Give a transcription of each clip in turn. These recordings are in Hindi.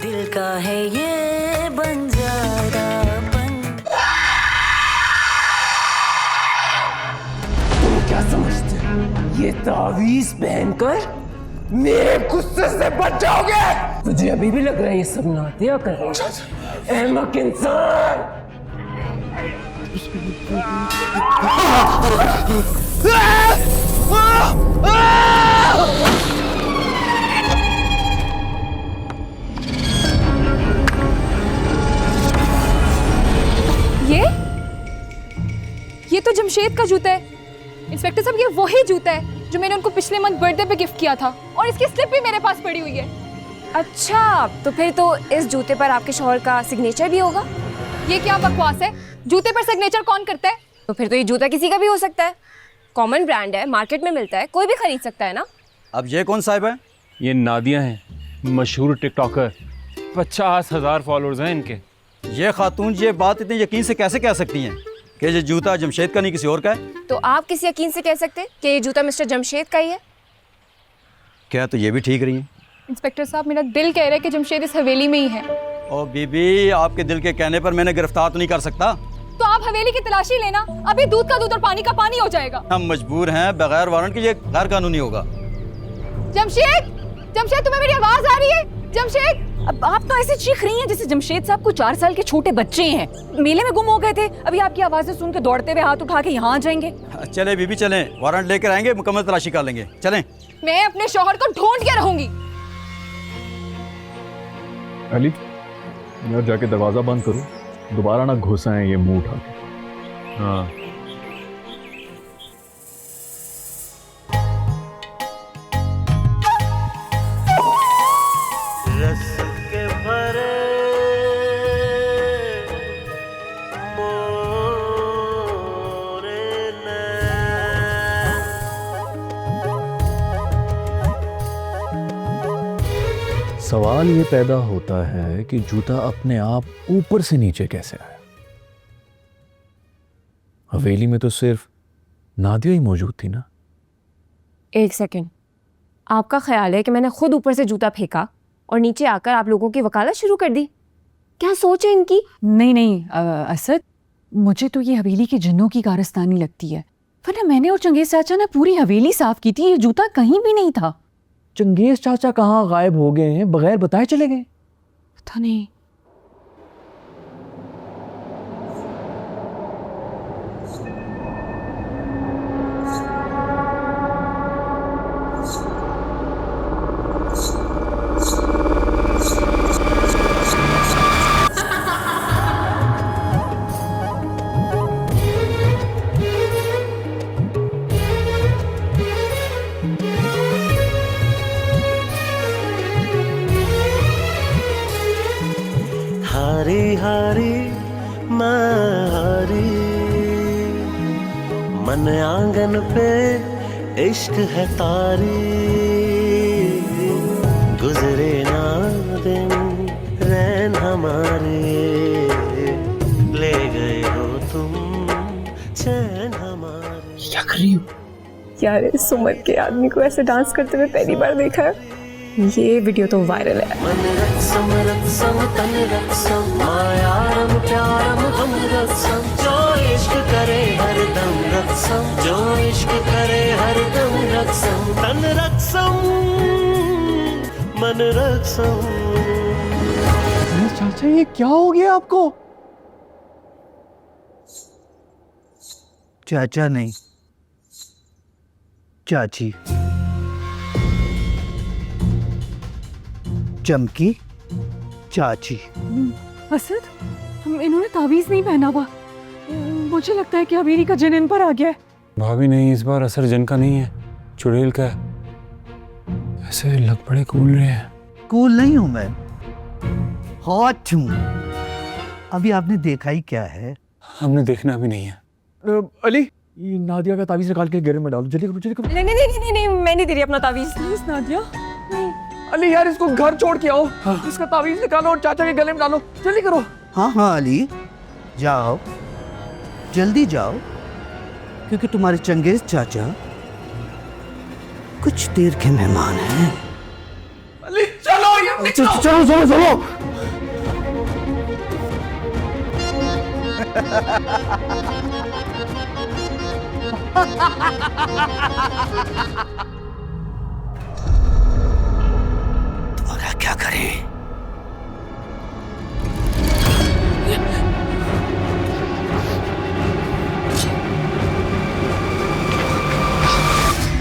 दिल का है ये बंजारापन। तुम क्या समझते हो ये तावीज पहनकर मेरे गुस्से से बच जाओगे? तुझे अभी भी लग रहा है ये सब नादिया कर रही है? अहमक इंसान। ये तो जमशेद का जूता है। इंस्पेक्टर साहब, ये वही जूता है जो मैंने उनको पिछले मंथ बर्थडे पे गिफ्ट किया था, और इसकी स्लिप भी मेरे पास पड़ी हुई है। अच्छा, तो फिर तो इस जूते पर आपके शौहर का सिग्नेचर भी होगा। ये क्या बकवास है? जूते पर सिग्नेचर कौन करता है? तो फिर तो ये जूता किसी का भी हो सकता है। कॉमन ब्रांड है, मार्केट में मिलता है, कोई भी खरीद सकता है ना। अब ये कौन साहिब है? ये नादिया हैं, मशहूर टिकटॉकर। 50,000 फॉलोअर्स हैं इनके। ये खातून ये बात इतने यकीन से कैसे कह सकती हैं कि ये जूता जमशेद का नहीं किसी और का है? तो आप किस यकीन से कह सकते कि ये जूता मिस्टर जमशेद का ही है? क्या तो ये भी ठीक रही हैं? इंस्पेक्टर साहब, मेरा दिल कह रहा है कि जमशेद इस हवेली में ही है। ओ बीबी, आपके दिल के कहने पर मैंने गिरफ्तार तो नहीं कर सकता। तो आप हवेली की तलाशी लेना, अभी दूध का दूध और पानी का पानी हो जाएगा। हम मजबूर हैं, बगैर वारंट के ये गैर कानूनी होगा। जमशेद, जमशेद, तुम्हें मेरी आवाज आ रही है? जमशेद, अब आप तो ऐसे चीख रही हैं जैसे जमशेद साहब को 4 साल के छोटे बच्चे हैं। मेले में गुम हो गए थे, अभी आपकी आवाजें सुन के दौड़ते हुए हाथ उठा के यहाँ आ जाएंगे। चले बीबी चलें, वारंट लेकर आएंगे, मुकम्मल तलाशी कर लेंगे। चलें। मैं अपने शौहर को ढूंढ के रहूंगी। अली, यार जाके दरवाजा बंद करो, दोबारा ना घुसाएं ये मुंह उठा के। हाँ, सवाल ये पैदा होता है कि जूता अपने आप ऊपर से नीचे कैसे आया? हवेली में तो सिर्फ नादिया ही मौजूद थी ना। एक सेकंड, आपका ख्याल है कि मैंने खुद ऊपर से जूता फेंका और नीचे आकर आप लोगों की वकालत शुरू कर दी? क्या सोच है इनकी? नहीं नहीं असद, मुझे तो ये हवेली के जिन्नों की कारस्तानी लगती है, वरना मैंने और चंगेज चाचा ने पूरी हवेली साफ की थी, ये जूता कहीं भी नहीं था। चंगेज चाचा कहाँ गायब हो गए हैं? बगैर बताए चले गए। पता नहीं। हारी हारी मैं हारी, मन आंगन पे इश्क है तारी, गुजरे ना दिन रैन हमारे, ले गए हो तुम चैन हमारे। क्या कर रही हो? यार, इस उम्र के आदमी को ऐसे डांस करते हुए पहली बार देखा है। ये वीडियो तो वायरल है। मन रत्सम रत्सम तन रत्सम, मायारम प्यारम हम रत्सम, जो इश्क करे हरदम रत्सम, जो इश्क करे हरदम रत्सम, तन रत्सम मन रत्सम। चाचा, ये क्या हो गया आपको? चाचा नहीं, चाची। चमकी चाची। असद, इन्होंने तावीज नहीं पहना हुआ, मुझे लगता है कि हवेली का जिन इन पर आ गया है। भाभी नहीं, इस बार असर जन का नहीं है, चुड़ैल का है। ऐसे लग बड़े कूल रहे हैं। कूल नहीं हूं मैं, हॉट हूं। अभी आपने देखा ही क्या है? हमने देखना भी नहीं है। अली, ये नादिया का तावीज निकाल के गले में डालो, जल्दी करो, जल्दी करो। नहीं नहीं नहीं नहीं, मैं नहीं दे रही अपना तावीज। प्लीज नादिया। अली यार, इसको घर छोड़ के आओ। इसका तावीज निकालो और चाचा के गले में डालो, जल्दी करो। हाँ हाँ अली, जाओ, जल्दी जाओ, क्योंकि तुम्हारे चंगेज चाचा कुछ देर के मेहमान हैं। अली चलो, ये चलो चलो चलो। तुम्हारा क्या करें?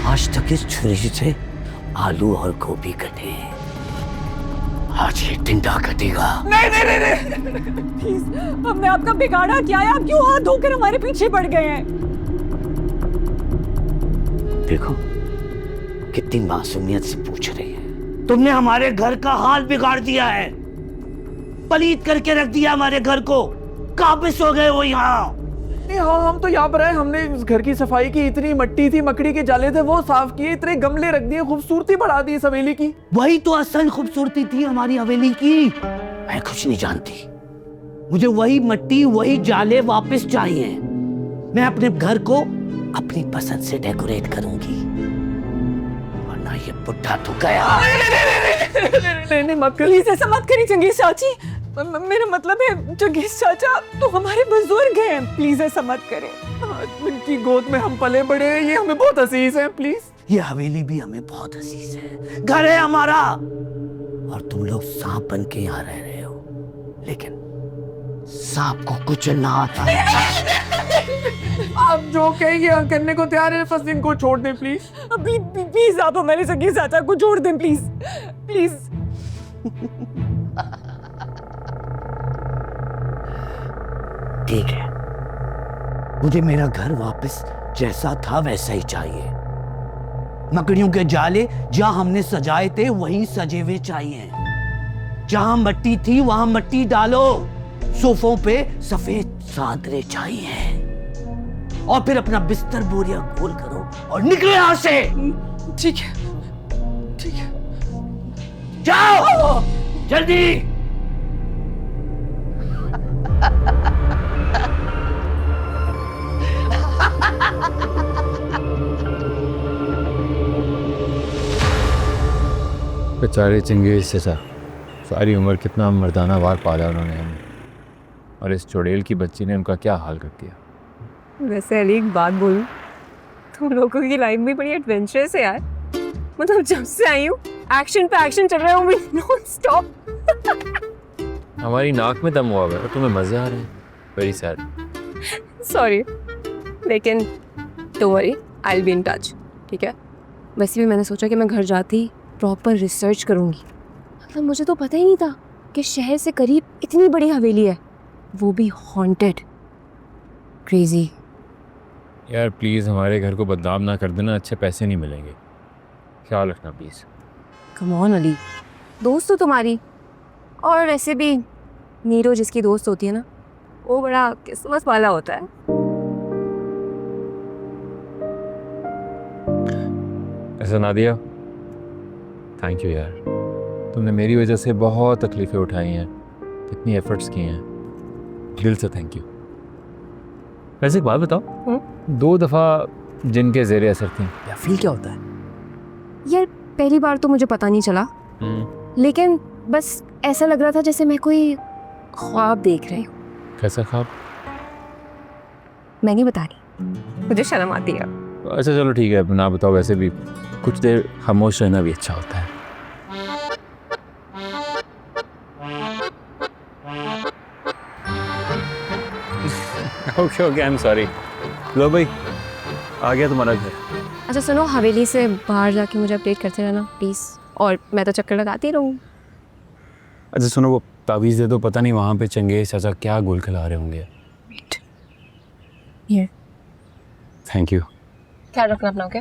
आज तक इस छुरी से आलू और गोभी कटे, आज ये टिंडा कटेगा। प्लीज, हमने आपका बिगाड़ा क्या है? आप क्यों हाथ धोकर हमारे पीछे पड़ गए हैं? देखो कितनी मासूमियत से पूछ रही है। तुमने हमारे घर का हाल बिगाड़ दिया है, पलीत करके रख दिया हमारे घर को। काबिज हो गए हो यहाँ। हाँ, हम तो यहाँ पर आए, हमने इस घर की सफाई की, इतनी मट्टी थी, मकड़ी के जाले थे वो साफ किए, इतने गमले रख दिए, खूबसूरती बढ़ा दी इस हवेली की। वही तो असल खूबसूरती थी हमारी हवेली की। मैं कुछ नहीं जानती, मुझे वही मट्टी वही जाले वापस चाहिए। मैं अपने घर को अपनी पसंद से डेकोरेट करूंगी, वरना ये बुढ़ा तो गया। नहीं मत करिए, ऐसा मत करिए चंगेज चाची। मेरा मतलब है चंगेज चाचा तो हमारे बुजुर्ग हैं, प्लीज ऐसा मत करें। इनकी गोद में हम पले बड़े हैं, ये हमें बहुत अजीज है, प्लीज। ये हवेली भी हमें बहुत अजीज है, घर है हमारा। और तुम लोग सांप बन के यहाँ रह रहे हो, लेकिन सांप को कुचलना आता है। आप जो कहेंगे करने को तैयार है, बस इनको छोड़ दें प्लीज। प्लीज आप हमारे चंगेज चाचा को छोड़ दें, प्लीज प्लीज। ठीक है, मुझे मेरा घर वापस जैसा था वैसा ही चाहिए। मकड़ियों के जाले जहां हमने सजाए थे वहीं सजे हुए चाहिए। जहां मट्टी थी वहां मट्टी डालो। सोफों पे सफेद चादरें चाहिए। और फिर अपना बिस्तर बोरिया गोल करो और निकलो यहां से। ठीक है, ठीक है, जाओ जल्दी। बेचारे चंगेज चचा, सारी उम्र कितना मर्दाना वार पाला उन्होंने हमें, और इस चुड़ैल की बच्ची ने उनका क्या हाल कर दिया। वैसे अली एक बात बोलूं, तुम लोगों की लाइफ में बड़ी एडवेंचरस है यार। मतलब जब से आई हूँ एक्शन पे एक्शन चल रहा है नॉन स्टॉप। हमारी नाक में दम हुआ है और तुम्हें मजे आ रहे हैं। Very sad. सॉरी, लेकिन don't worry, I will be in touch, ठीक है। वैसे भी मैंने सोचा कि मैं घर जाती प्रॉपर रिसर्च करूँगी। मतलब मुझे तो पता ही नहीं था कि शहर से करीब इतनी बड़ी हवेली है, वो भी हॉन्टेड। क्रेजी। यार प्लीज़ हमारे घर को बदनाम ना कर देना, अच्छे पैसे नहीं मिलेंगे, ख्याल रखना प्लीज़। कम ऑन अली, दोस्त तो तुम्हारी, और वैसे भी नीरो जिसकी दोस्त होती है ना, वो बड़ा किस्मत वाला होता है। ऐसा नादिया, थैंक यू यार, तुमने मेरी वजह से बहुत तकलीफ़ें उठाई हैं, इतनी एफर्ट्स किए हैं, दिल से थैंक यू। वैसे एक बात बताओ, 2 दफ़ा जिनके ज़ेरे असर थी, या फील क्या होता है? यार पहली बार तो मुझे पता नहीं चला, लेकिन बस ऐसा लग रहा था जैसे मैं कोई ख्वाब देख रही हूँ। कैसा ख्वाब? मैं नहीं बता रही, मुझे शर्म आती है। अच्छा चलो ठीक है, ना बताओ, वैसे भी कुछ देर खामोश रहना भी अच्छा होता है। Okay I am sorry. लो भाई, आ गया तुम्हारा घर। अच्छा सुनो, हवेली से बाहर जाके मुझे अपडेट करते रहना प्लीज़, और मैं तो चक्कर लगाती रहूँ। अच्छा सुनो, वो तावीज़ दे दो, पता नहीं वहाँ पे चंगेज चाचा क्या गोल खिला रहे होंगे। ये थैंक यू। ख्याल रखना अपना, ओके?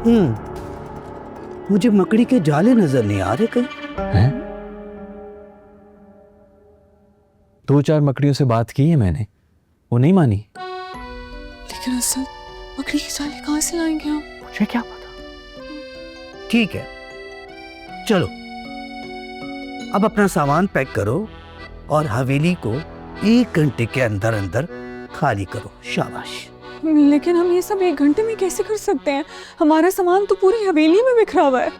मुझे मकड़ी के जाले नजर नहीं आ रहे कहीं। हैं? 2-4 मकड़ियों से बात की है मैंने, वो नहीं मानी। लेकिन असद, मकड़ी के जाले कहाँ से लाएंगे हम? मुझे क्या पता। ठीक है, चलो अब अपना सामान पैक करो और हवेली को 1 घंटे के अंदर अंदर खाली करो। शाबाश। लेकिन हम ये सब 1 घंटे में कैसे कर सकते हैं? हमारा सामान तो पूरी हवेली में बिखरा हुआ है।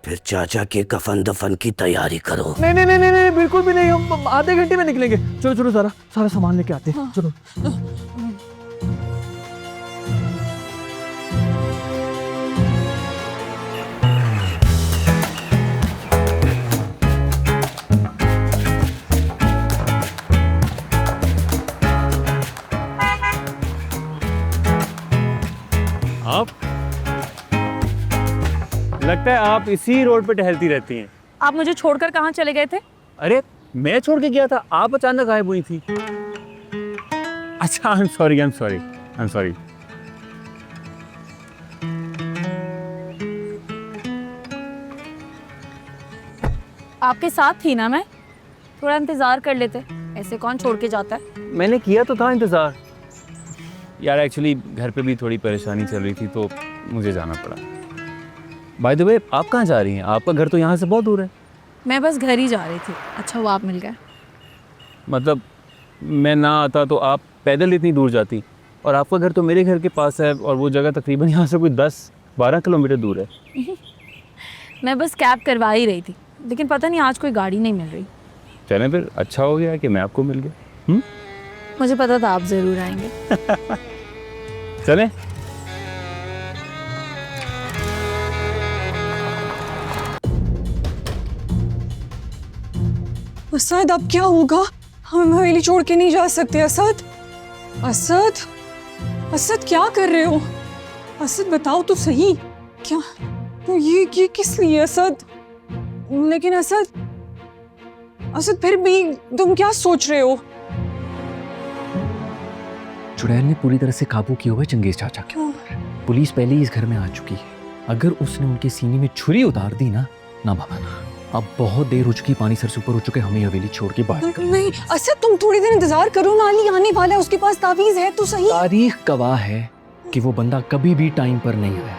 फिर चाचा के कफन दफन की तैयारी करो। नहीं नहीं नहीं नहीं, बिल्कुल भी नहीं, हम आधे घंटे में निकलेंगे। चलो चलो, सारा सामान लेके आते हैं। चलो। आप लगता है आप इसी रोड पे टहलती रहती हैं। आप मुझे छोड़कर कहाँ चले गए थे? अरे मैं छोड़ के गया था, आप अचानक गायब हुई थी। अच्छा, आई एम सॉरी। आपके साथ थी ना मैं, थोड़ा इंतजार कर लेते, ऐसे कौन छोड़ के जाता है? मैंने किया तो था इंतजार यार, एक्चुअली घर पे भी थोड़ी परेशानी चल रही थी तो मुझे जाना पड़ा। बाय द वे, आप कहाँ जा रही हैं? आपका घर तो यहाँ से बहुत दूर है। मैं बस घर ही जा रही थी। अच्छा वो आप मिल गए। मतलब मैं ना आता तो आप पैदल इतनी दूर जाती, और आपका घर तो मेरे घर के पास है, और वो जगह तकरीबन यहाँ से कोई 10-12 किलोमीटर दूर है। मैं बस कैब करवा ही रही थी, लेकिन पता नहीं आज कोई गाड़ी नहीं मिल रही। चलें फिर, अच्छा हो गया कि मैं आपको मिल गया। मुझे पता था आप ज़रूर आएंगे। चलें। असद, अब क्या होगा? हम हवेली छोड़ के नहीं जा सकते। असद, क्या कर रहे हो? असद बताओ तो सही, क्या ये किस लिए? असद, लेकिन असद फिर भी तुम क्या सोच रहे हो? चुड़ैल ने पूरी तरह से काबू किया हुआ है चंगेज चाचा के। पुलिस पहले ही इस घर में आ चुकी है। अगर उसने उनके सीने में छुरी उतार दी ना बाबा, अब बहुत देर हो चुकी, पानी सर से ऊपर हो चुके, हमें हवेली छोड़ के बाहर निकलना। नहीं असद, तुम थोड़ी देर इंतजार करो ना, अली आने वाला है, उसके पास तावीज है तो सही। तारीख गवाह है कि वो बंदा कभी भी टाइम पर नहीं आया।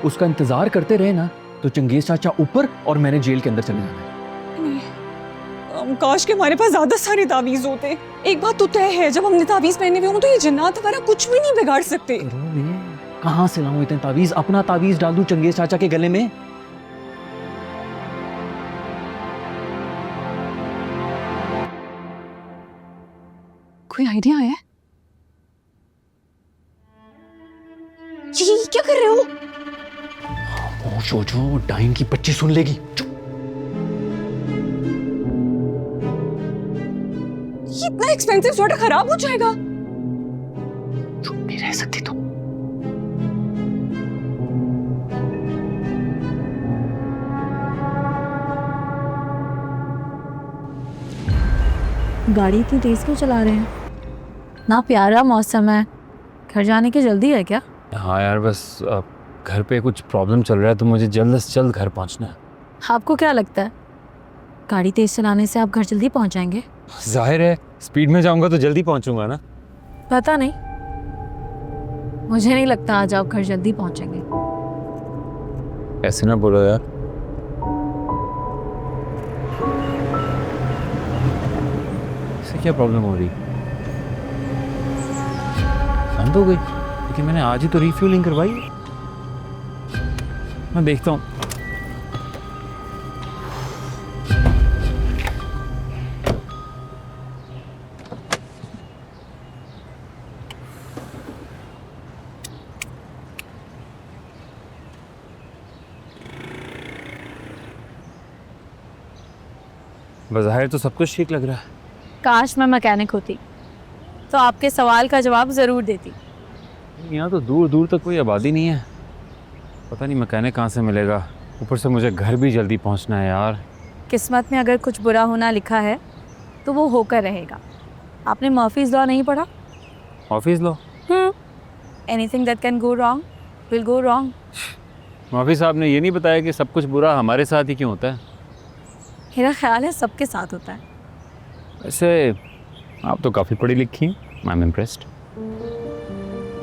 उसका इंतजार करते रहे ना तो चंगेज चाचा ऊपर और मैंने जेल के अंदर चले जाना है। काश के हमारे पास ज्यादा सारे तावीज होते। एक बात तो तय है, जब हमने तावीज पहने हुए हो तो ये जन्नत वगैरह कुछ भी नहीं बिगाड़ सकते। कहाँ से लाऊं इतने तावीज? अपना तावीज डाल दूं चंगेज चाचा के गले में? कोई आइडिया है? ये क्या कर रहे हो? होश हो जाओ, डाइन की बच्ची सुन लेगी। चुप। ये इतना एक्सपेंसिव स्वेटर खराब हो जाएगा। चुप नहीं रह सकती तुम। गाड़ी इतनी तेज क्यों चला रहे हैं? ना प्यारा मौसम है, घर जाने की जल्दी है क्या? हाँ यार, बस घर पे कुछ प्रॉब्लम चल रहा है तो मुझे जल्द से जल्द घर पहुंचना है। आपको क्या लगता है गाड़ी तेज चलाने से आप घर जल्दी पहुंच जाएंगे? जाहिर है, स्पीड में जाऊंगा तो जल्दी पहुंचूंगा ना। पता नहीं, मुझे नहीं लगता आज आप घर जल्दी पहुंचेंगे। ऐसे ना बोलो यार। इससे क्या प्रॉब्लम हो रही? बंद हो गई, लेकिन मैंने आज ही तो रिफ्यूलिंग करवाई है। मैं देखता हूँ। बज़ाहिर तो सब कुछ ठीक लग रहा है। काश मैं मैकेनिक होती तो आपके सवाल का जवाब ज़रूर देती। यहाँ तो दूर दूर तक कोई आबादी नहीं है, पता नहीं मैकेनिक कहाँ से मिलेगा। ऊपर से मुझे घर भी जल्दी पहुँचना है यार। किस्मत में अगर कुछ बुरा होना लिखा है तो वो होकर रहेगा। आपने मर्फीज़ लॉ नहीं पढ़ा? Office low? Anything that can go wrong will go wrong. माफी साहब ने ये नहीं बताया कि सब कुछ बुरा हमारे साथ ही क्यों होता है। मेरा ख्याल है सबके साथ होता है। वैसे आप तो काफ़ी पढ़ी लिखी हैं। I am impressed.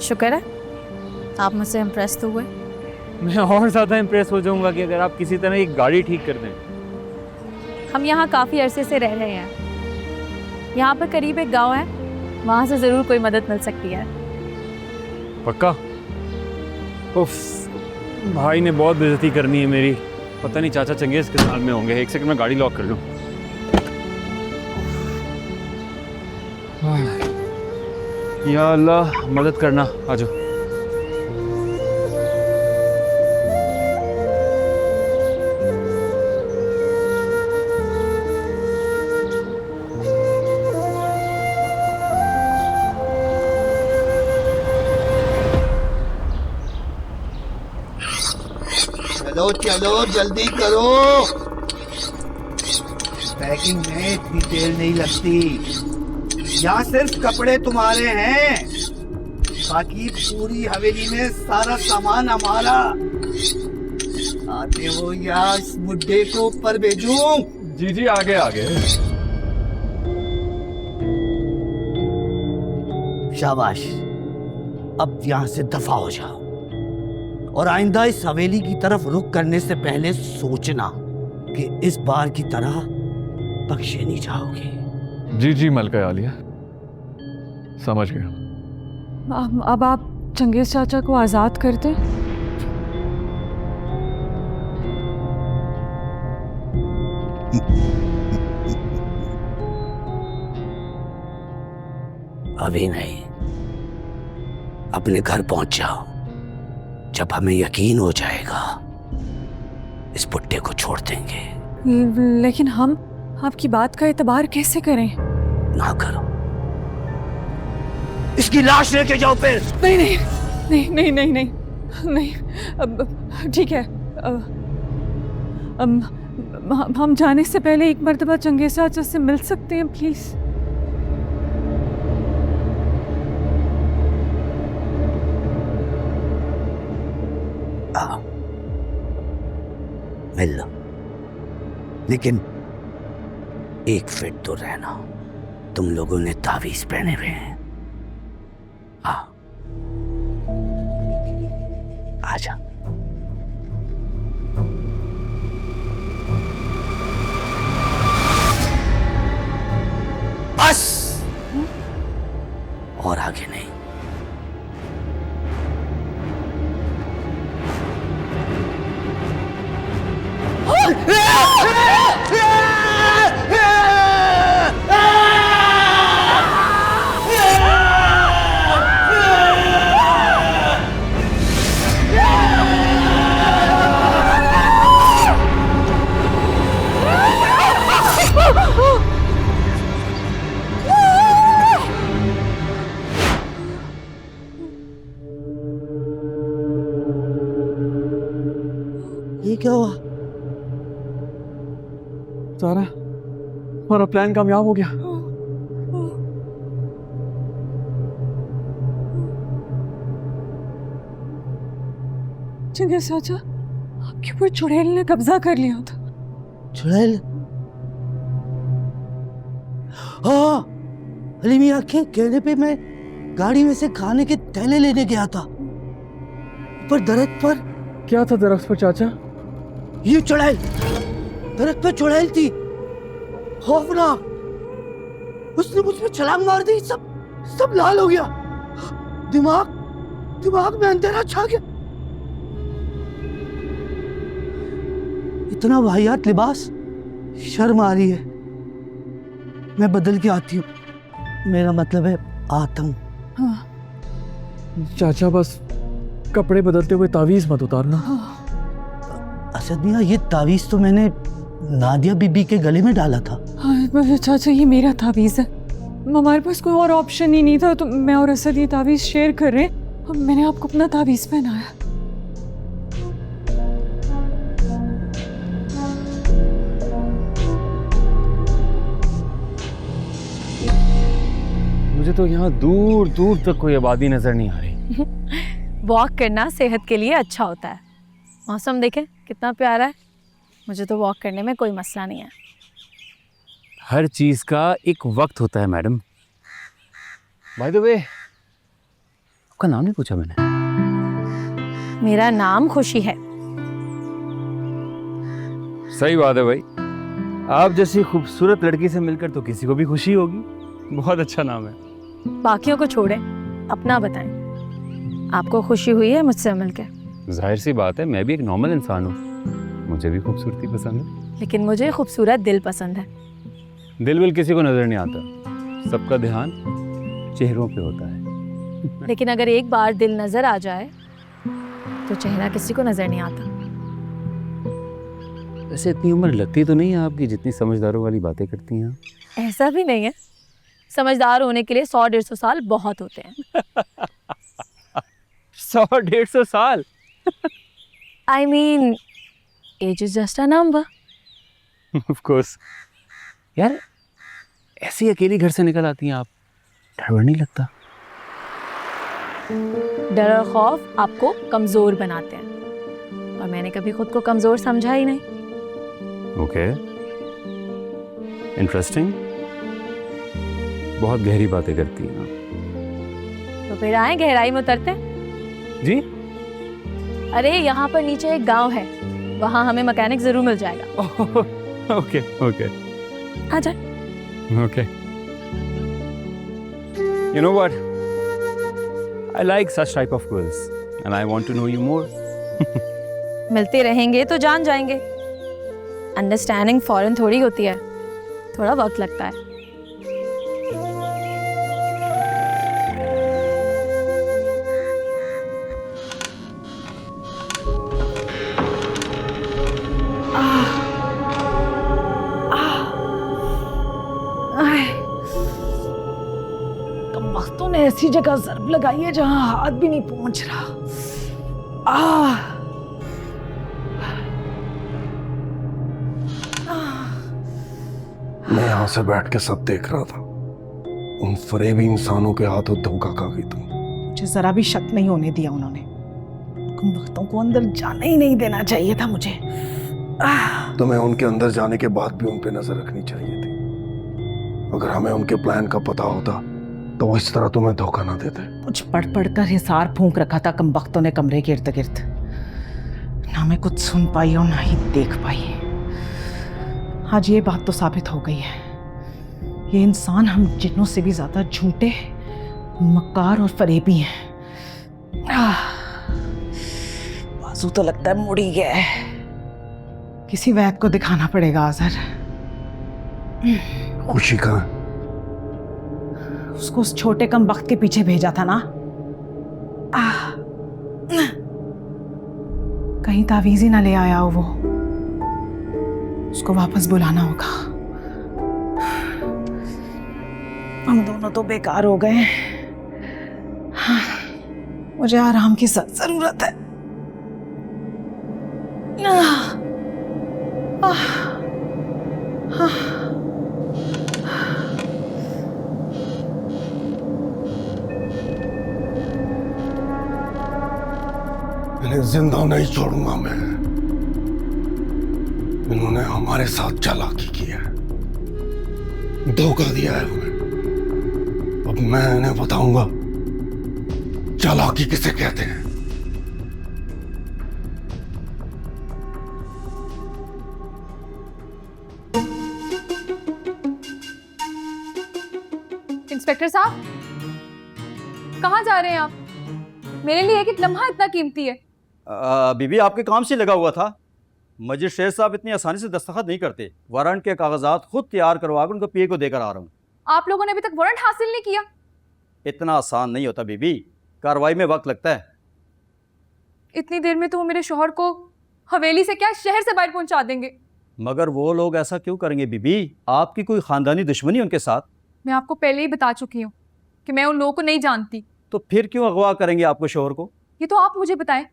शुक्र है आप मुझसे इम्प्रेस तो हुए। मैं और ज़्यादा इम्प्रेस हो जाऊंगा कि अगर आप किसी तरह एक गाड़ी ठीक कर दें। हम यहाँ काफ़ी अरसे से रह रहे हैं। यहाँ पर करीब एक गांव है, वहाँ से ज़रूर कोई मदद मिल सकती है। पक्का? उफ, भाई ने बहुत बेइज्जती करनी है मेरी। पता नहीं चाचा चंगेज़ किस हाल में होंगे। एक सेकंड में गाड़ी लॉक कर लूँ। या अल्लाह मदद करना, आ जाओ। चलो चलो जल्दी करो, पैकिंग में इतनी देर नहीं लगती। यहाँ सिर्फ कपड़े तुम्हारे हैं, बाकी पूरी हवेली में सारा सामान हमारा। आते हो या इस बुड्ढे को ऊपर भेजूं? जी जी आगे आगे। शाबाश, अब यहाँ से दफा हो जाओ और आइंदा इस हवेली की तरफ रुख करने से पहले सोचना कि इस बार की तरह बख्शे नहीं जाओगे। जी जी मलका आलिया, समझ गया। अब आप चंगेज चाचा को आज़ाद कर दें। अभी नहीं, अपने घर पहुंच जाओ। जब हमें यकीन हो जाएगा इस बुड्ढे को छोड़ देंगे। लेकिन हम आपकी बात का एतबार कैसे करें? ना करो, इसकी लाश लेके जाओ फिर। नहीं नहीं नहीं नहीं नहीं नहीं नहीं, अब ठीक है। हम जाने से पहले एक मर्तबा चंगेज चाचा से मिल सकते हैं प्लीज? मिल लो, लेकिन एक फिट तो रहना। तुम लोगों ने तावीज पहने हुए हैं। हाँ, आजा। बस, और आगे नहीं। ये क्या हुआ? सारा, हमारा प्लान कामयाब हो गया। चंगेज चाचा, आपके ऊपर चुड़ैल ने कब्जा कर लिया था। चुड़ैल? हाँ, अली मियाँ के कहने पे मैं गाड़ी में से खाने के थैले लेने गया था। पर दरख्त पर क्या था? दरख्त पर चाचा? ये चुड़ैल, दरख्त पर चुड़ैल थी, खौफनाक। उसने मुझ पे छलांग मार दी, सब लाल हो गया। दिमाग में अंधेरा छा गया। इतना वाहियात लिबास, शर्म आ रही है। मैं बदल के आती हूँ। मेरा मतलब है आतंक। हाँ। चाचा बस कपड़े बदलते हुए तावीज मत उतारना। असद मियाँ, ये तावीज तो मैंने नादिया बीबी के गले में डाला था। हाँ चाचा, ये मेरा तावीज़ है। हमारे पास कोई और ऑप्शन ही नहीं था, तो मैं और असद ये तावीज़ शेयर कर रहे हैं। मैंने आपको अपना तावीज़ पहनाया। मुझे तो यहाँ दूर दूर तक कोई आबादी नजर नहीं आ रही। वॉक करना सेहत के लिए अच्छा होता है। मौसम देखें कितना प्यारा है। मुझे तो वॉक करने में कोई मसला नहीं है। हर चीज़ का एक वक्त होता है मैडम। बाय द वे, आपका नाम नहीं पूछा मैंने। मेरा नाम खुशी है। सही बात है भाई, आप जैसी खूबसूरत लड़की से मिलकर तो किसी को भी खुशी होगी। बहुत अच्छा नाम है। बाकियों को छोड़ें, अपना बताएं, आपको खुशी हुई है मुझसे मिलकर? जाहिर सी बात है, मैं भी एक नॉर्मल इंसान हूँ, मुझे भी खूबसूरती पसंद है। लेकिन मुझे खूबसूरत दिल पसंद है। दिल विल किसी को नजर नहीं आता, सबका ध्यान चेहरों पे होता है। लेकिन अगर एक बार दिल नजर आ जाए तो चेहरा किसी को नजर नहीं आता। वैसे इतनी उम्र लगती तो नहीं है आपकी जितनी समझदारों वाली बातें करती हैं। ऐसा भी नहीं है, समझदार होने के लिए 100-150 साल बहुत होते हैं। 100-150 साल? I mean, age is just a number. Of course. यार ऐसी अकेली घर से निकल आती हैं आप, डर वर नहीं लगता? डर और खौफ आपको कमजोर बनाते हैं और मैंने कभी खुद को कमजोर समझा ही नहीं। Okay, interesting. बहुत गहरी बातें करती हैं आप। तो फिर आए गहराई में उतरते हैं। जी? अरे यहाँ पर नीचे एक गांव है, वहाँ हमें मैकेनिक जरूर मिल जाएगा। ओके ओके आ जाए। Okay. You know what? I like such type of girls and I want to know you more. मिलते रहेंगे तो जान जाएंगे। अंडरस्टैंडिंग फौरन थोड़ी होती है, थोड़ा वक्त लगता है। वक्तों ने ऐसी जगह ज़रब लगाई है जहां हाथ भी नहीं पहुंच रहा। मैं यहां से बैठ के सब देख रहा था, उन फरेबी इंसानों के हाथों धोखा खा गई तुम। मुझे जरा भी शक नहीं होने दिया उन्होंने। उन वक्तों को अंदर जाने ही नहीं देना चाहिए था मुझे। तुम्हें उनके अंदर जाने के बाद भी उन पे नजर रखनी चाहिए थी। अगर हमें उनके प्लान का पता होता तो वो इस तरह तुम्हें धोखा ना देते। कुछ पढ़ पढ़ कर हिसार फूंक रखा था कम वक्तों ने कमरे के इर्द गिर्द। ना मैं कुछ सुन पाई और ना ही देख पाई। आज ये बात तो साबित हो गई है, ये इंसान हम जिन्नों से भी ज्यादा झूठे, मक्कार और फरेबी हैं। बाजू तो लगता है मुड़ ही गया है। किसी वैद को दिखाना पड़ेगा आज़र। खुशी कहाँ है? उसको उस छोटे कम वक्त के पीछे भेजा था ना। कहीं तावीज़ ही ना ले आया हो वो। उसको वापस बुलाना होगा। हम दोनों तो बेकार हो गए। हाँ, मुझे आराम की सख्त जरूरत है। इन्हें जिंदा नहीं छोड़ूंगा मैं। इन्होंने हमारे साथ चालाकी की है, धोखा दिया है हमें। अब मैं इन्हें बताऊंगा चालाकी किसे कहते हैं। इंस्पेक्टर साहब, कहाँ जा रहे हैं आप? मेरे लिए एक लम्हा इतना कीमती है। बीबी आपके काम से लगा हुआ था। मजिस्ट्रेट साहब इतनी आसानी से दस्तखत नहीं करते। वारंट के कागजात खुद तैयार करवा कर उनको पीए को देकर आ रहा हूँ। आप लोगों ने अभी तक वारंट हासिल नहीं किया? इतना आसान नहीं होता बीबी, कार्रवाई में वक्त लगता है। इतनी देर में तो वो मेरे शौहर को हवेली से क्या शहर से बाहर पहुंचा देंगे। मगर वो लोग ऐसा क्यों करेंगे बीबी? आपकी कोई खानदानी दुश्मनी उनके साथ? मैं आपको पहले ही बता चुकी हूँ कि मैं उन लोगों को नहीं जानती। तो फिर क्यों अगवा करेंगे आपको शौहर को? ये तो आप मुझे बताएं।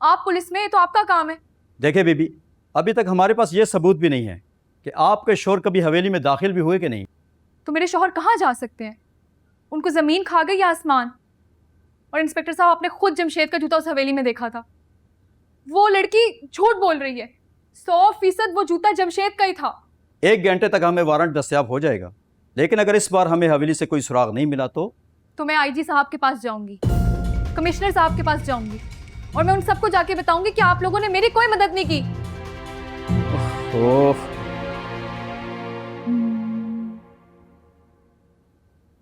आप पुलिस में, ये तो आपका काम है। देखे बीबी, अभी तक हमारे पास ये सबूत भी नहीं है कि आपके शौहर कभी हवेली में दाखिल भी हुए कि नहीं। तो मेरे शौहर कहाँ जा सकते हैं? उनको ज़मीन खा गई या आसमान? और इंस्पेक्टर साहब आपने खुद जमशेद का जूता उस हवेली में देखा था। वो लड़की झूठ बोल रही है, 100% वो जूता जमशेद का ही था। 1 घंटे तक हमें वारंट दस्तयाब हो जाएगा, लेकिन अगर इस बार हमें हवेली से कोई सुराग नहीं मिला तो मैं आईजी साहब के पास जाऊंगी, कमिश्नर साहब के पास जाऊंगी और मैं उन सबको जाके बताऊंगी कि आप लोगों ने मेरी कोई मदद नहीं की। ओह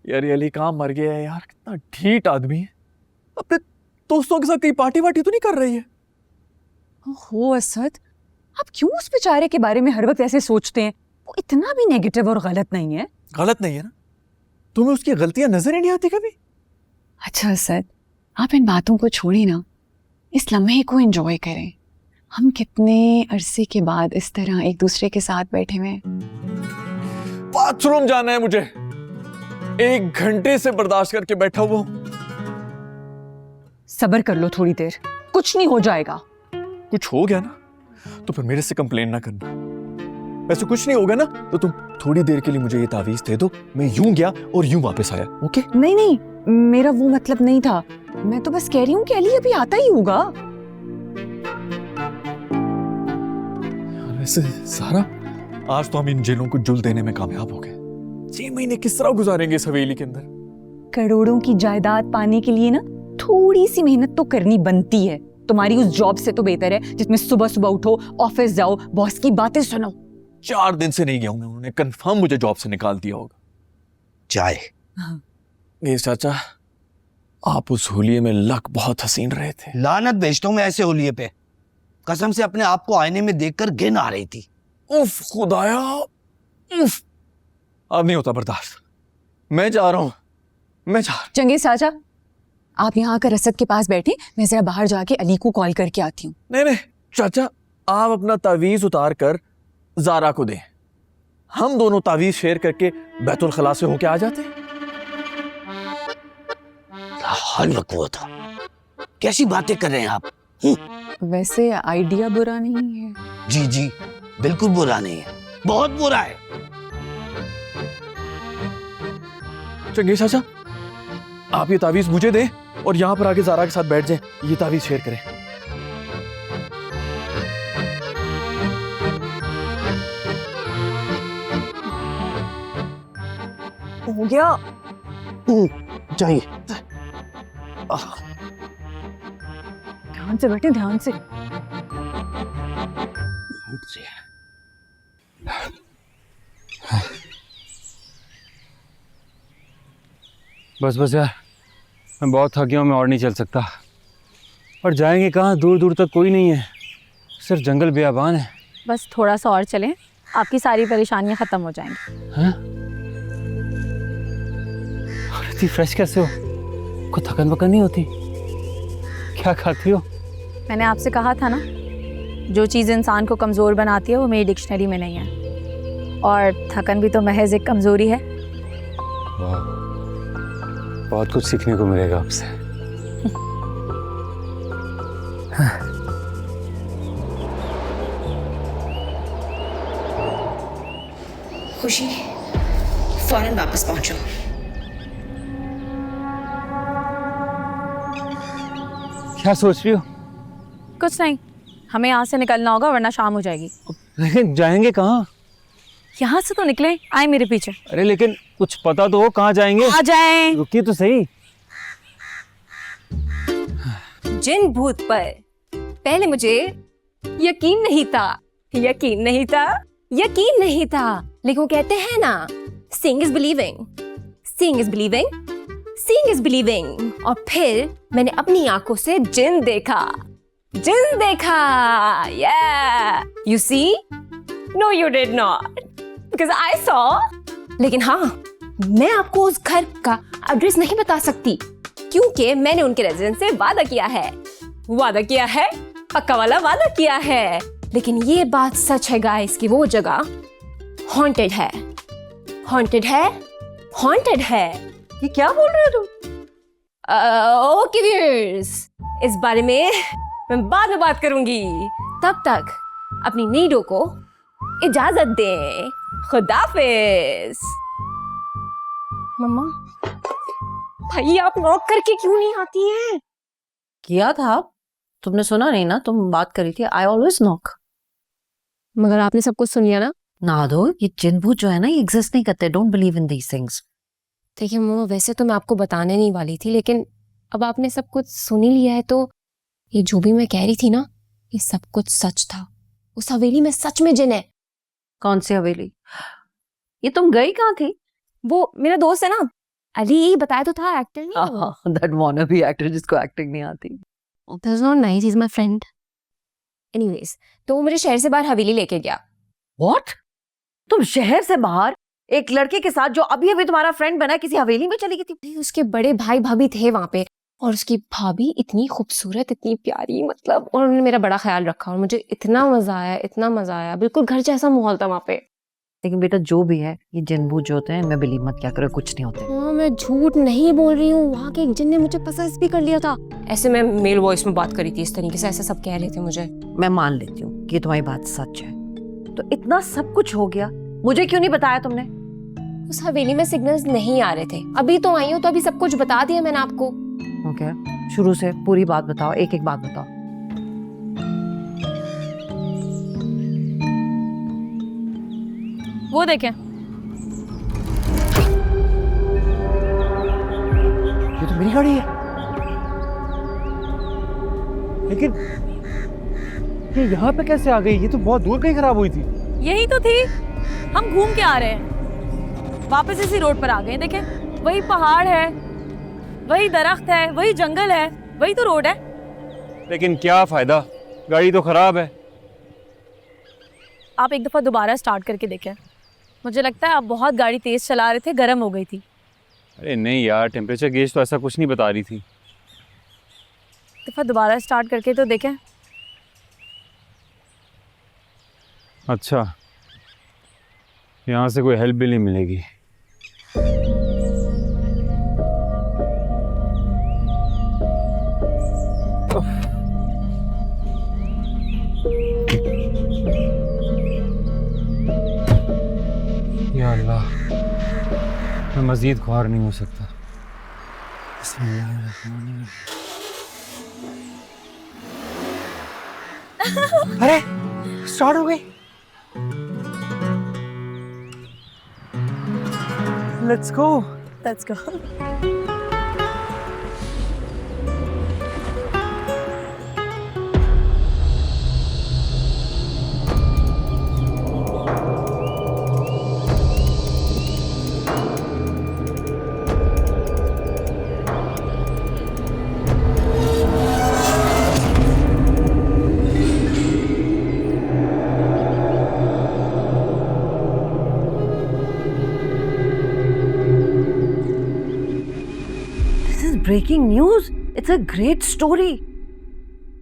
यार ये अली कहाँ मर गया है यार, कितना ढीठ आदमी है। अपने दोस्तों के साथ कहीं पार्टी वार्टी तो नहीं कर रही है? हो असद, आप क्यों उस बेचारे के बारे में हर वक्त ऐसे सोचते हैं? वो इतना भी नेगेटिव और गलत नहीं है। गलत नहीं है ना? तुम्हें उसकी गलतियां नजर ही नहीं आती कभी? अच्छा असद, आप इन बातों को छोड़िए ना, इस लम्हे को एंजॉय करें। हम कितने अरसे के बाद इस तरह एक दूसरे के साथ बैठे हुए। बाथरूम जाना है मुझे, 1 घंटे से बर्दाश्त करके बैठा हुआ हूं। सब्र कर लो थोड़ी देर, कुछ नहीं हो जाएगा। कुछ हो गया ना तो फिर मेरे से कंप्लेन ना करना। वैसे कुछ नहीं होगा ना तो तुम थोड़ी देर के लिए मुझे ये तावीज दे दो, मैं यूं गया और यूं वापस आया। ओके? नहीं नहीं, मेरा वो मतलब नहीं था। मैं तो बस कह रही हूँ कि अली अभी आता ही होगा। वैसे सारा, आज तो हम इन जिनों को जुल देने में कामयाब हो गए। 6 महीने किस तरह गुजारेंगे इस हवेली के अंदर? करोड़ों की जायदाद पाने के लिए ना थोड़ी सी मेहनत तो करनी बनती है। तुम्हारी उस जॉब से तो बेहतर है जिसमें सुबह सुबह उठो, ऑफिस जाओ, बॉस की बातें सुनो। 4 दिन से नहीं गया हूं मैं, उन्होंने कंफर्म मुझे जॉब से निकाल दिया होगा। चाय। ये चाचा, आप उस होलिये में लक बहुत हसीन रहे थे। लानत भेजता हूं मैं ऐसे होलिये पे, कसम से अपने आप को आईने में देखकर घिन आ रही थी। उफ खुदाया, उफ, अब नहीं होता बर्दाश्त। मैं जा रहा हूं, मैं जा रहा हूं। चंगेज चाचा, आप यहाँ आकर असद के पास बैठे, मैं जरा बाहर जाके अली को कॉल करके आती हूँ। नहीं नहीं चाचा, आप अपना तावीज उतार कर जारा को दें, हम दोनों तावीज शेयर करके बैतुल खला से होके आ जाते। हल वो था, कैसी बातें कर रहे हैं आप? वैसे आइडिया बुरा नहीं है। जी जी, बिल्कुल बुरा नहीं है, बहुत बुरा है। चंगेज चाचा, आप ये तावीज मुझे दें और यहाँ पर आके जारा के साथ बैठ जाएं, ये तावीज शेयर करें। हो गया चाहिए। ध्यान से बैठे, ध्यान से। बस बस यार, मैं बहुत थक गया हूँ, मैं और नहीं चल सकता। और जाएंगे कहाँ? दूर दूर तक कोई नहीं है, सिर्फ जंगल बियाबान है। बस थोड़ा सा और चलें, आपकी सारी परेशानियां ख़त्म हो जाएंगी। हाँ? इतनी फ्रेश कैसे हो? कोई थकन वकन नहीं होती? क्या खाती हो? मैंने आपसे कहा था ना, जो चीज़ इंसान को कमज़ोर बनाती है वो मेरी डिक्शनरी में नहीं है। और थकन भी तो महज एक कमज़ोरी है। वाह, बहुत कुछ सीखने को मिलेगा आपसे। खुशी, फौरन वापस पहुंचो। क्या सोच रही हो? कुछ नहीं, हमें यहाँ से निकलना होगा वरना शाम हो जाएगी। लेकिन जाएंगे कहाँ? यहाँ से तो निकले, आए मेरे पीछे। अरे लेकिन कुछ पता तो हो कहाँ जाएंगे? आ जाएं। रुकिए तो सही। जिन भूत पर पहले मुझे यकीन नहीं था, यकीन नहीं था, यकीन नहीं था, लेकिन वो कहते हैं ना, seeing is believing, seeing is believing, seeing is believing। और फिर मैंने अपनी आंखों से जिन देखा, जिन देखा। Yeah, you see? No, you did not, because I saw। लेकिन हाँ, मैं आपको उस घर का एड्रेस नहीं बता सकती क्योंकि मैंने उनके रेजिडेंस से वादा किया है, वादा किया है, पक्का वाला वादा किया है। लेकिन ये बात सच है गाइस कि वो जगह हॉन्टेड है, हॉन्टेड है, हॉन्टेड है। ये क्या बोल रहे हो तुम? ओके व्यूअर्स, इस बारे में मैं बाद में बात करूंगी। तब तक अपनी नीडो को इजाजत दें। खुदाफिज। मम्मा, भाई आप नॉक करके क्यों नहीं आती हैं? किया था, तुमने सुना नहीं ना, तुम बात करी थी। I always knock. मगर आपने सब कुछ सुन लिया ना? ना दो, ये जिन भूत जो है ना, ये एग्जिस्ट नहीं करते। Don't believe in these things. देखिए मम्मा, वैसे तो मैं आपको बताने नहीं वाली थी, लेकिन अब आपने सब कुछ सुन ही लिया है तो ये जो भी मैं कह रही थी ना, ये सब कुछ सच था। उस हवेली में सच में जिन है। कौन सी हवेली? ये तुम गई कहाँ थी? वो मेरा दोस्त है ना, अली, बताया तो था, एक्टर नहीं है वो। दैट वानाबी एक्टर जिसको एक्टिंग नहीं आती। That's not nice, he's my friend. Anyways, तो वो मुझे शहर से बाहर हवेली लेके गया। What? तुम शहर से बाहर एक लड़के के साथ जो अभी अभी तुम्हारा फ्रेंड बना किसी हवेली में चली गई थी? उसके बड़े भाई भाभी थे वहां पे, और उसकी भाभी इतनी खूबसूरत, इतनी प्यारी, मतलब, और उन्होंने मेरा बड़ा ख्याल रखा और मुझे इतना मजा आया, इतना मजा आया। बिल्कुल घर जैसा माहौल था वहां पे। लेकिन बेटा जो भी है, ये जिन भूत जो होते हैं, मैं बिलीव मत क्या करो, कुछ नहीं होते। हाँ, मैं झूठ नहीं बोल रही हूँ। वहाँ के एक जिन ने मुझे पसंद भी कर लिया था। ऐसे मैं मेल वॉइस में बात करी थी, इस तरीके से, ऐसे सब कह रहे थे मुझे। मैं मान लेती हूँ कि तुम्हारी बात सच है, तो इतना सब कुछ हो गया, मुझे क्यों नहीं बताया तुमने? उस हवेली में सिग्नल्स नहीं आ रहे थे। अभी तो आई हूँ तो अभी सब कुछ बता दिया मैंने आपको। ओके, शुरू से पूरी बात बताओ, एक एक बात बताओ। वो देखें, ये तो मेरी गाड़ी है। लेकिन ये यहाँ पे कैसे आ गई? ये तो बहुत दूर कहीं खराब हुई थी। यही तो थी, हम घूम के आ रहे हैं, वापस इसी रोड पर आ गए। देखें, वही पहाड़ है, वही दरख्त है, वही जंगल है, वही तो रोड है। लेकिन क्या फायदा, गाड़ी तो खराब है। आप एक दफ़ा दोबारा स्टार्ट करके देखें। मुझे लगता है आप बहुत गाड़ी तेज़ चला रहे थे, गर्म हो गई थी। अरे नहीं यार, टेम्परेचर गेज तो ऐसा कुछ नहीं बता रही थी। दफ़ा दोबारा स्टार्ट करके तो देखें। अच्छा, यहाँ से कोई हेल्प भी नहीं मिलेगी। या अल्लाह, मैं मज़ीद ख्वार नहीं हो सकता। अरे स्टार्ट हो गई। Let's go. Let's go. Breaking news, it's a great story.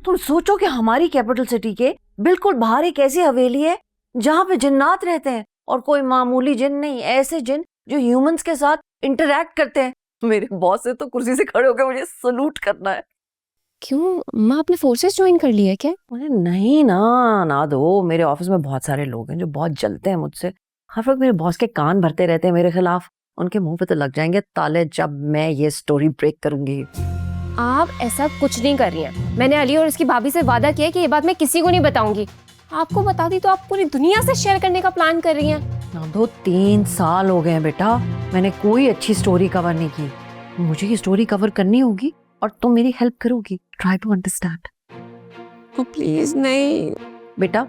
तुम सोचो कि हमारी कैपिटल सिटी के बिल्कुल बाहर एक ऐसी हवेली है जहां पे जिन्नात रहते हैं, और कोई मामूली जिन नहीं, ऐसे जिन जो ह्यूमंस के साथ इंटरैक्ट करते हैं। मेरे बॉस से तो कुर्सी से खड़े होकर मुझे सलूट करना है। क्यों माँ, आपने फोर्सेस ज्वाइन कर लिया है क्या? अरे नहीं ना दो। मेरे ऑफिस में बहुत सारे लोग हैं जो बहुत जलते हैं मुझसे। हर वक्त मेरे बॉस के कान भरते रहते हैं मेरे खिलाफ। उनके मुंह पे तो लग जाएंगे ताले जब मैं ये स्टोरी ब्रेक करूंगी। आप ऐसा कुछ नहीं कर रही हैं। मैंने अली और उसकी भाभी से वादा किया कि ये बात मैं किसी को नहीं बताऊंगी। आपको बता दी तो आप पूरी दुनिया से शेयर करने का प्लान कर रही हैं। ना दो, 3 साल हो गए हैं बेटा, मैंने कोई अच्छी स्टोरी कवर नहीं की। मुझे ये स्टोरी कवर करनी होगी और तुम मेरी हेल्प करोगी। Try to understand. प्लीज नहीं बेटा,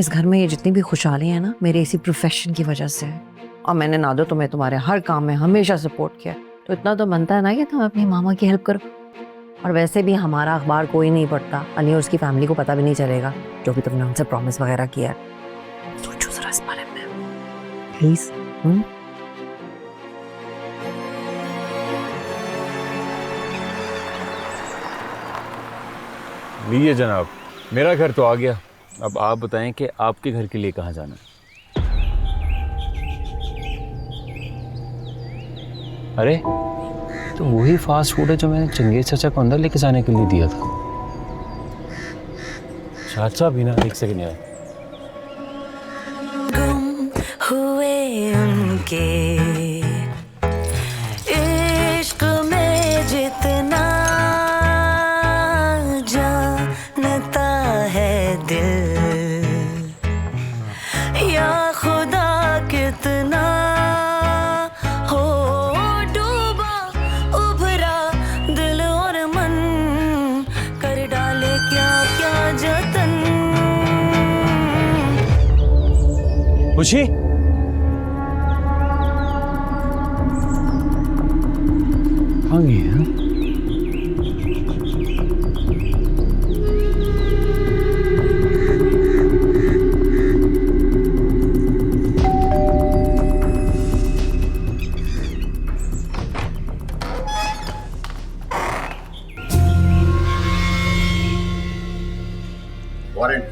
इस घर में ये जितनी भी खुशहाली है ना, मेरे इसी प्रोफेशन की वजह से है। और मैंने ना दो तुम्हें तुम्हारे हर काम में हमेशा सपोर्ट किया, तो इतना तो बनता है ना कि तुम अपनी मामा की हेल्प करो। और वैसे भी हमारा अखबार कोई नहीं पढ़ता, अली और उसकी फैमिली को पता भी नहीं चलेगा जो भी तुमने उनसे प्रॉमिस वगैरह किया है। सोचो जरा इस बारे में प्लीज। लीजिए जनाब, मेरा घर तो आ गया। अब आप बताएं कि आपके घर के लिए कहाँ जाना है। अरे तो वही फास्ट फूड है जो मैंने चंगेज चाचा को अंदर लेके जाने के लिए दिया था। चाचा भी ना, एक सेकंड यार। गुम हुए उनके इश्क में खुशी, कहाँ गई है? वारंट।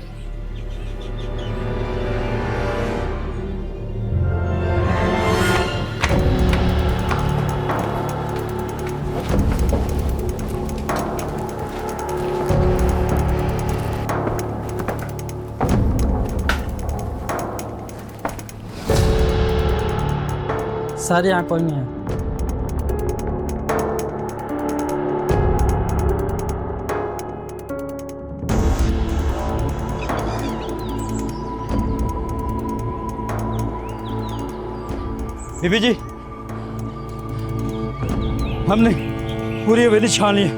सर यहाँ कोई नहीं है। बीबी जी, हमने पूरी हवेली छान ली है,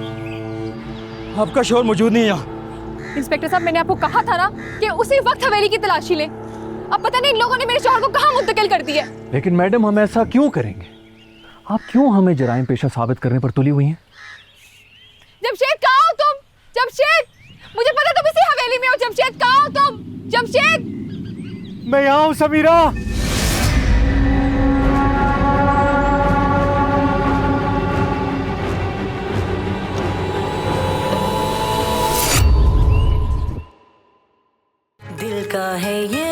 आपका शोर मौजूद नहीं है यहाँ। इंस्पेक्टर साहब, मैंने आपको कहा था ना कि उसी वक्त हवेली की तलाशी ले। अब पता नहीं इन लोगों ने मेरे शौहर को कहाँ मुंतकिल कर दिया। लेकिन मैडम, हम ऐसा क्यों करेंगे? आप क्यों हमें जराइम पेशा साबित करने पर तुली हुई हैं? जमशेद, कहाँ हो तुम? जमशेद, मुझे पता तुम इसी हवेली में हो। जमशेद, कहाँ हो तुम? जमशेद, मैं यहाँ हूँ समीरा। दिल का है ये